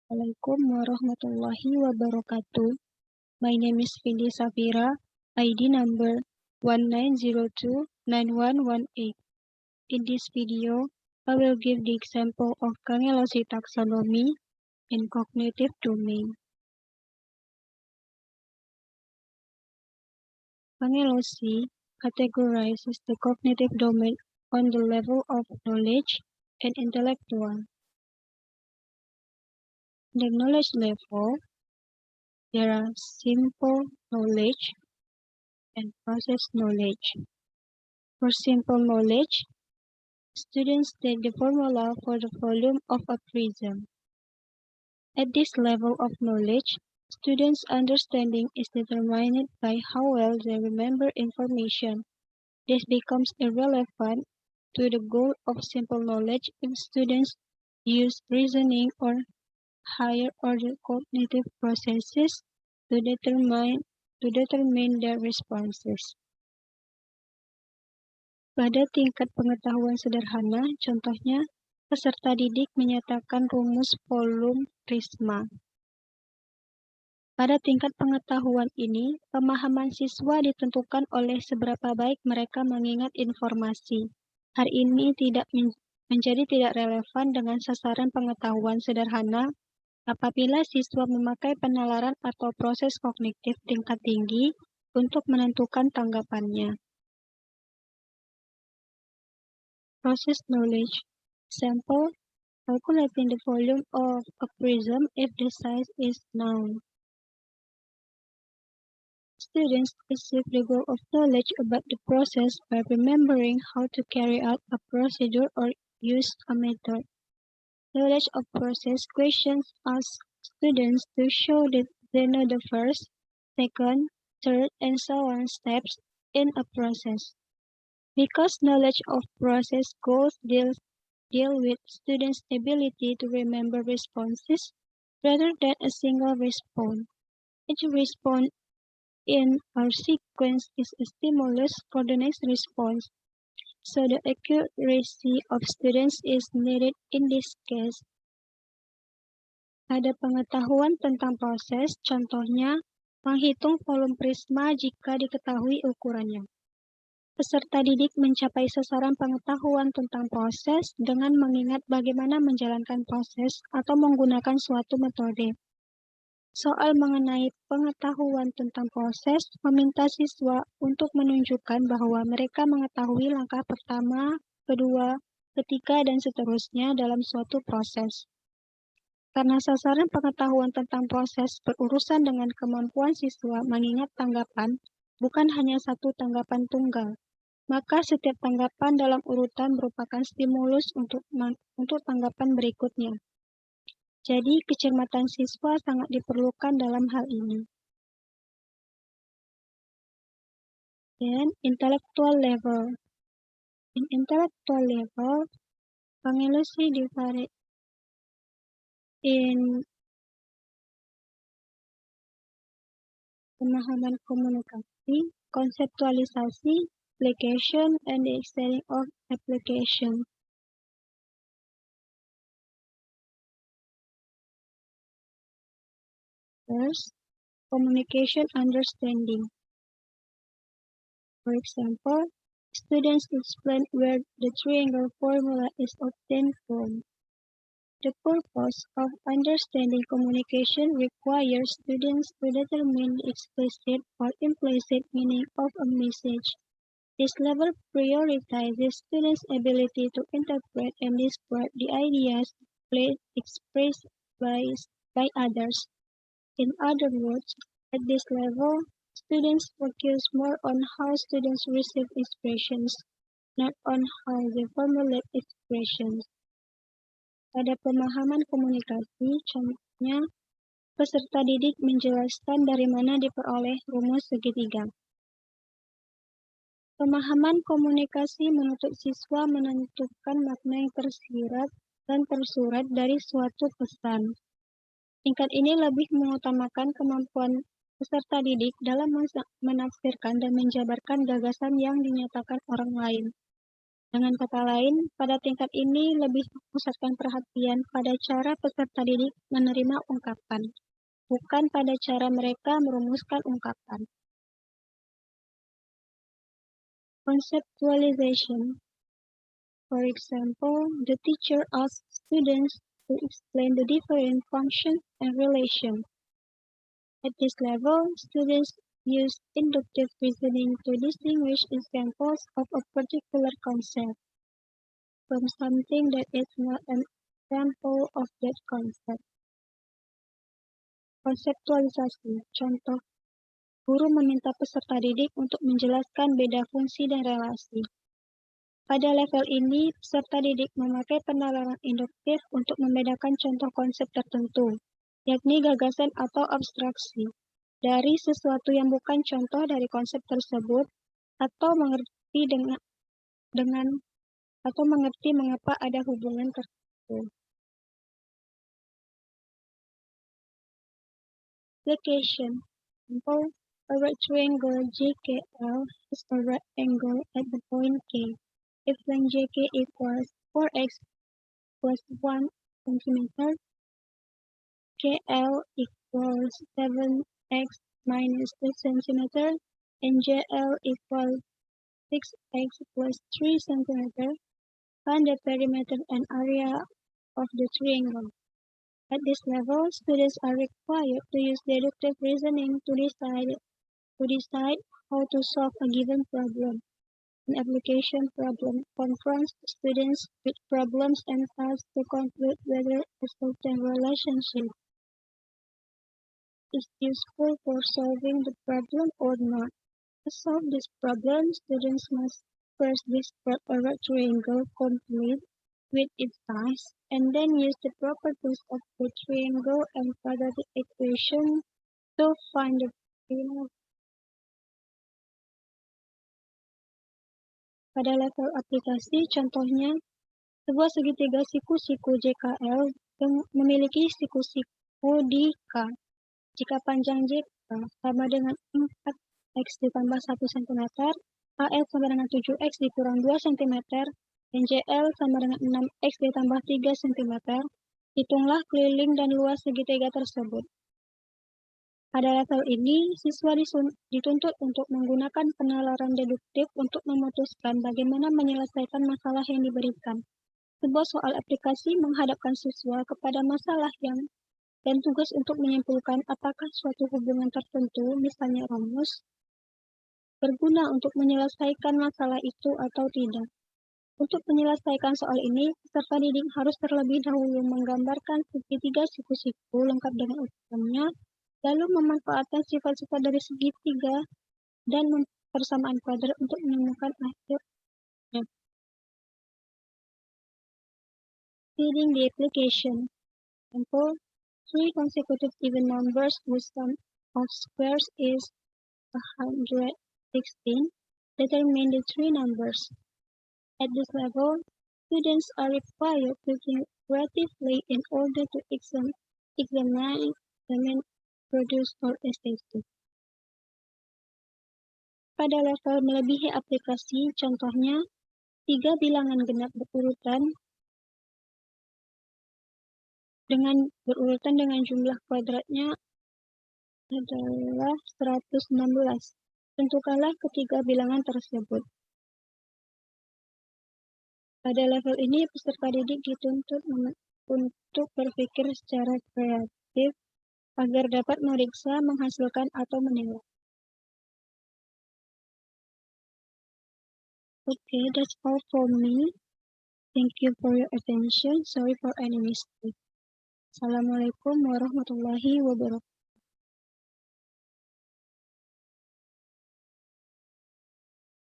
Assalamualaikum warahmatullahi wabarakatuh. My name is Vindi Shafira, ID number 19029118. In this video, I will give the example of Cangelosi taxonomy in cognitive domain. Cangelosi categorizes the cognitive domain on the level of knowledge and intellectual. The knowledge level, there are simple knowledge and process knowledge. For simple knowledge, students take the formula for the volume of a prism. At this level of knowledge, students' understanding is determined by how well they remember information. This becomes irrelevant to the goal of simple knowledge if students use reasoning or higher order cognitive processes to determine their responses. Pada tingkat pengetahuan sederhana, contohnya, peserta didik menyatakan rumus volume prisma. Pada tingkat pengetahuan ini, pemahaman siswa ditentukan oleh seberapa baik mereka mengingat informasi. Hal ini menjadi tidak relevan dengan sasaran pengetahuan sederhana apabila siswa memakai penalaran atau proses kognitif tingkat tinggi untuk menentukan tanggapannya. Process knowledge. Example, calculating the volume of a prism if the size is known. Students achieve the goal of knowledge about the process by remembering how to carry out a procedure or use a method. Knowledge of process questions ask students to show that they know the first, second, third, and so on steps in a process. Because knowledge of process goals deal with students' ability to remember responses rather than a single response. Each response in our sequence is a stimulus for the next response, so the accuracy of students is needed in this case. Ada pengetahuan tentang proses, contohnya, menghitung volume prisma jika diketahui ukurannya. Peserta didik mencapai sasaran pengetahuan tentang proses dengan mengingat bagaimana menjalankan proses atau menggunakan suatu metode. Soal mengenai pengetahuan tentang proses meminta siswa untuk menunjukkan bahwa mereka mengetahui langkah pertama, kedua, ketiga, dan seterusnya dalam suatu proses. Karena sasaran pengetahuan tentang proses berurusan dengan kemampuan siswa mengingat tanggapan, bukan hanya satu tanggapan tunggal. Maka setiap tanggapan dalam urutan merupakan stimulus untuk tanggapan berikutnya. Jadi, kecermatan siswa sangat diperlukan dalam hal ini. Dan intellectual level. In intellectual level, Cangelosi divided in pemahaman komunikasi, konseptualisasi, application, and the extending of application. First, communication understanding. For example, students explain where the triangle formula is obtained from. The purpose of understanding communication requires students to determine the explicit or implicit meaning of a message. This level prioritizes students' ability to interpret and describe the ideas expressed by others. In other words, at this level, students focus more on how students receive expressions, not on how they formulate expressions. Pada pemahaman komunikasi, contohnya, peserta didik menjelaskan dari mana diperoleh rumus segitiga. Pemahaman komunikasi menuntut siswa menentukan makna yang tersirat dan tersurat dari suatu pesan. Tingkat ini lebih mengutamakan kemampuan peserta didik dalam menafsirkan dan menjabarkan gagasan yang dinyatakan orang lain. Dengan kata lain, pada tingkat ini lebih memusatkan perhatian pada cara peserta didik menerima ungkapan, bukan pada cara mereka merumuskan ungkapan. Conceptualization. For example, the teacher asks students to explain the different functions and relations. At this level, students use inductive reasoning to distinguish examples of a particular concept from something that is not an example of that concept. Konseptualisasi. Contoh, guru meminta peserta didik untuk menjelaskan beda fungsi dan relasi. Pada level ini, peserta didik memakai penalaran induktif untuk membedakan contoh konsep tertentu, yakni gagasan atau abstraksi, dari sesuatu yang bukan contoh dari konsep tersebut, atau mengerti mengerti mengapa ada hubungan tertentu. Application. Example, a right triangle JKL has a right angle at the point K. If length JK equals 4x plus 1 cm, KL equals 7x minus 2 cm, and JL equals 6x plus 3 cm, find the perimeter and area of the triangle. At this level, students are required to use deductive reasoning to decide how to solve a given problem. An application problem confronts students with problems and tasks to conclude whether a certain relationship is useful for solving the problem or not. To solve this problem, students must first describe a right triangle complete with its size, and then use the properties of the triangle and quadratic equation to find the perimeter. Pada level aplikasi, contohnya, sebuah segitiga siku-siku JKL yang memiliki siku-siku di K. Jika panjang JK sama dengan 4x ditambah 1 cm, AL sama dengan 7x dikurang 2 cm, dan JL sama dengan 6x ditambah 3 cm, hitunglah keliling dan luas segitiga tersebut. Pada level ini, siswa dituntut untuk menggunakan penalaran deduktif untuk memutuskan bagaimana menyelesaikan masalah yang diberikan. Sebuah soal aplikasi menghadapkan siswa kepada masalah dan tugas untuk menyimpulkan apakah suatu hubungan tertentu, misalnya rumus, berguna untuk menyelesaikan masalah itu atau tidak. Untuk menyelesaikan soal ini, peserta didik harus terlebih dahulu menggambarkan segitiga siku-siku lengkap dengan ukurannya, lalu memanfaatkan sifat-sifat dari segitiga dan persamaan kuadrat untuk menemukan akhirnya. Reading the application. Example, 3 consecutive even numbers whose sum of squares is 116. Determine the 3 numbers. At this level, students are required to think creatively in order to examine, produce, or establish. Pada level melebihi aplikasi, contohnya, 3 bilangan genap berurutan dengan jumlah kuadratnya adalah 116. Tentukanlah ketiga bilangan tersebut. Pada level ini, peserta didik dituntut untuk berpikir secara kreatif agar dapat meriksa, menghasilkan, atau menilai. Okay, that's all for me. Thank you for your attention. Sorry for any mistake. Assalamualaikum warahmatullahi wabarakatuh.